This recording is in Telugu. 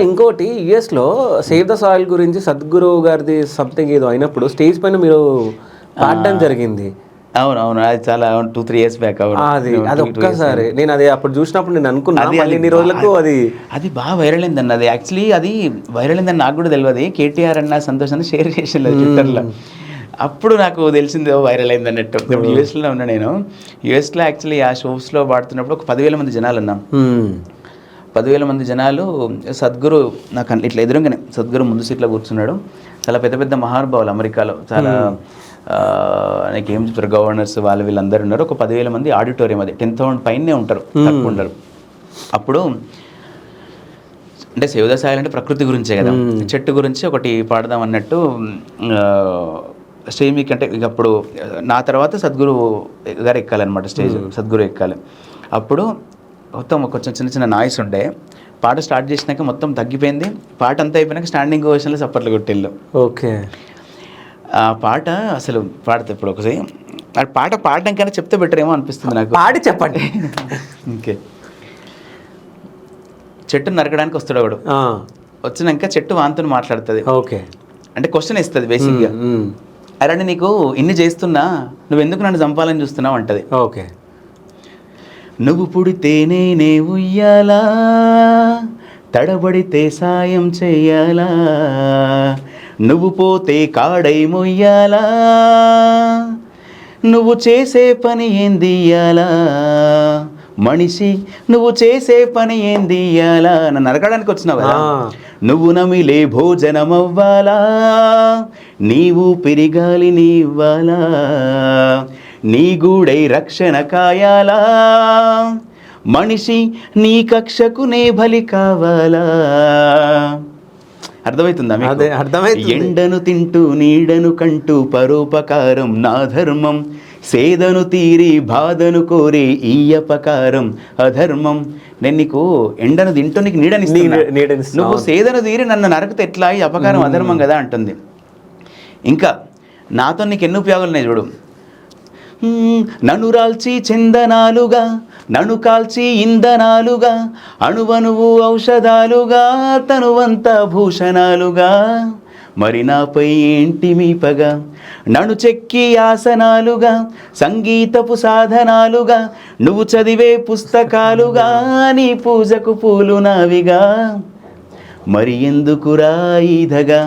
ఇంకోటి యుఎస్లో సేవ్ ద సాయిల్ గురించి సద్గురు గారిది సంథింగ్ ఏదో అయినప్పుడు స్టేజ్ పైన మీరు పాడడం జరిగింది. అవును, అది చాలా 2-3 years బ్యాక్. అది ఒక్కసారి నేను అది అప్పుడు చూసినప్పుడు నేను అనుకున్నాను ఇన్ని రోజులకు అది బాగా వైరల్ అయిందండి. అది యాక్చువల్లీ అది వైరల్ అయిందని నాకు కూడా తెలియదు. కేటీఆర్ అన్న సంతోషాన్ని షేర్ చేసింది ట్విట్టర్లో. అప్పుడు నాకు తెలిసింది వైరల్ అయింది అన్నట్టు. ఇప్పుడు యూఎస్లో ఉన్నా నేను. యూఎస్లో యాక్చువల్లీ ఆ షోస్లో పాడుతున్నప్పుడు ఒక 10,000 మంది జనాలు ఉన్నాం. 10,000 మంది జనాలు. సద్గురు నాకు ఇట్లా ఎదురుగానే సద్గురు ముందు సీట్లో కూర్చున్నాడు. చాలా పెద్ద పెద్ద మహానుభావులు అమెరికాలో చాలా నాకు ఏం చెప్తారు గవర్నర్స్ వాళ్ళు వీళ్ళందరూ ఉన్నారు. ఒక 10,000 మంది ఆడిటోరియం, అది 10,000 పైనే ఉంటారు, తక్కువ ఉండరు. అప్పుడు అంటే సేవ్ ద సాయిల్ అంటే ప్రకృతి గురించే కదా, చెట్టు గురించి ఒకటి పాడదాం అన్నట్టు స్టేజ్ మీకు అంటే ఇక అప్పుడు నా తర్వాత సద్గురు గారు ఎక్కాలన్నమాట స్టేజ్. సద్గురు ఎక్కాలి. అప్పుడు మొత్తం కొంచెం చిన్న చిన్న నాయిస్ ఉండే. పాట స్టార్ట్ చేసినాక మొత్తం తగ్గిపోయింది. పాట అంతా అయిపోయినాక స్టాండింగ్ ఓవేషన్లో చప్పట్లు కొట్టిల్లు. ఓకే. ఆ పాట అసలు పాడితే ఇప్పుడు ఒకసారి ఆ పాట పాడడం కన్నా చెప్తే బెటర్ ఏమో అనిపిస్తుంది నాకు. పాడి చెప్పండి. ఓకే. చెట్టును నరకడానికి వస్తాడు వాడు. వచ్చినాక చెట్టు వాంతుని మాట్లాడుతుంది. ఓకే. అంటే క్వశ్చన్ ఇస్తుంది బేసిక్గా. అరే నీకు ఇన్ని చేస్తున్నా నువ్వు ఎందుకు నన్ను చంపాలని చూస్తున్నావు అంటది. ఓకే. నువ్వు పుడితేనే నే ఉయ్యాలా, తడబడితే సాయం చెయ్యాలా, నువ్వు పోతే కాడై మొయ్యాలా, నువ్వు చేసే పని ఏందియ్యాలా, మనిషి నువ్వు చేసే పని ఏందియ్యాలా. నన్ను నరకడానికి వచ్చినావు కదా, నువ్వు నమిలే భోజనమవ్వాలా, నీవు పెరిగాలి నీవ్వాలా, నీ గూడై రక్షణ కాయాలా, మనిషి నీ కక్షకు నే బలి కావాలా. అర్థమవుతుందా మీకు? అర్థమైతుంది. ఎండను తింటూ నీడను కంటూ పరోపకారం నా ధర్మం, సేదను తీరి బాధను కోరి ఈ అపకారం అధర్మం. నేను నీకు ఎండను తింటూ నీకు నీడనిస్తున్నా, నువ్వు సేదను తీరి నన్ను నరకతే ఎట్లా, ఈ అపకారం అధర్మం కదా అంటుంది. ఇంకా నాతో నీకు ఎన్ని ఉపయోగాలు ఉన్నాయి చూడు. నన్ను రాల్చి చందనాలుగా, నన్ను కాల్చి ఇంధనాలుగా, అణువణువు ఔషధాలుగా, తనువంతా భూషణాలుగా, మరి నాపై ఏంటి మీ పగ, నన్ను చెక్కి ఆసనాలుగా, సంగీతపు సాధనాలుగా, నువ్వు చదివే పుస్తకాలుగా, నీ పూజకు పూలు నావిగా, మరి ఎందుకురా ఈదగా.